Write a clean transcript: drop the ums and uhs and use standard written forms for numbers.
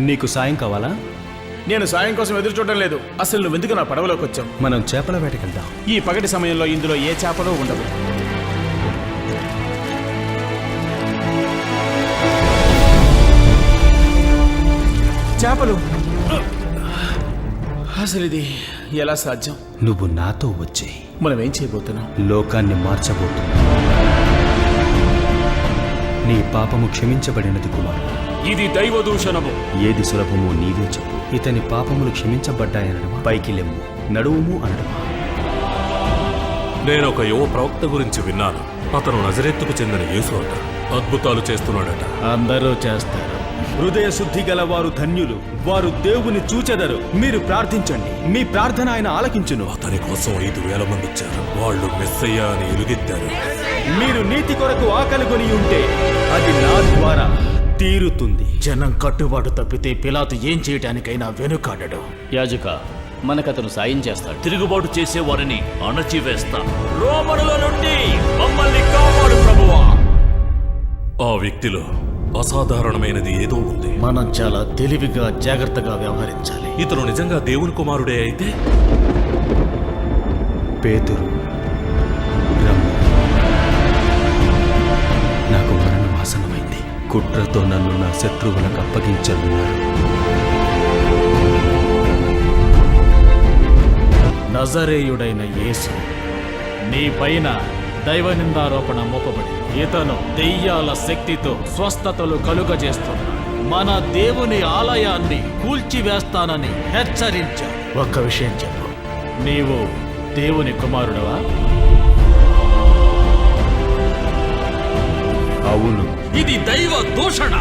నీకు సాయం కావాలా? నేను సాయం కోసం ఎదురు చూడడం లేదు. అసలు నువ్వెందుకు నా పడవలోకి వచ్చావు? మనం చేపల వేటకెళ్దాం. ఈ పగటి సమయంలో ఇందులో ఏ చేపలో ఉండవు. చేపలు? అసలు ఇది ఎలా సాధ్యం? నువ్వు నాతో వచ్చేయి. మనం ఏం చేయబోతున్నాం? లోకాన్ని మార్చబోతున్నా. నీ పాపము క్షమించబడినది కుమారు. ఇది దైవ దూషణము. ఏది సులభమో నీవే చెప్పు. ఇతని పాపములు క్షమించబడ్డాయనడమా, పైకి లెమ్ము, నడువుము అనడమా? నేనొక యువ ప్రవక్త గురించి విన్నాను. అతను నజరేత్తుకు చెందిన యేసు అట. అద్భుతాలు చేస్తున్నాడట. అందరూ చేస్తారు. హృదయ శుద్ధి గల వారు ధన్యులు, వారు దేవుని చూచెదరు. మీరు ప్రార్థించండి, మీ ప్రార్థన ఆయన ఆలకించును. అతని కోసం 5,000 మంది వచ్చారు. వాళ్ళు మెస్సయ్య అని ఎలుగెత్తారు. మీరు నీతి కొరకు ఆకలిగొని ఉంటే అది నా ద్వారా తీరుతుంది. జనం కట్టుబాటు తప్పితే పిలాతు ఏం చేయటానికైనా వెనుకాడడు. యాజక, మనకతను సాయం చేస్తాడు. తిరుగుబాటు చేసే వారిని అణచివేస్తా. రోమనుల నుండి మమ్మల్ని కాపాడు ప్రభువా. ఆ వ్యక్తిలో అసాధారణమైనది ఏదో ఉంది. మనం చాలా తెలివిగా జాగ్రత్తగా వ్యవహరించాలి. ఇతను నిజంగా దేవుని కుమారుడే అయితే పేతురు, రమ్ము. నాకు మరణం ఆసన్నమైంది. కుట్రతో నన్ను నా శత్రువులకు అప్పగించనున్నారు. నజరేయుడైన యేసు నీ పైన దైవ నిందారోపణ మోపబడి ఇతను దెయ్యాల శక్తితో స్వస్థతలు కలుగజేస్తున్నాడు. మన దేవుని ఆలయాన్ని కూల్చివేస్తానని హెచ్చరించాడు. ఒక్క విషయం చెప్పు, నీవు దేవుని కుమారుడవా? అవును. ఇది దైవ దూషణ.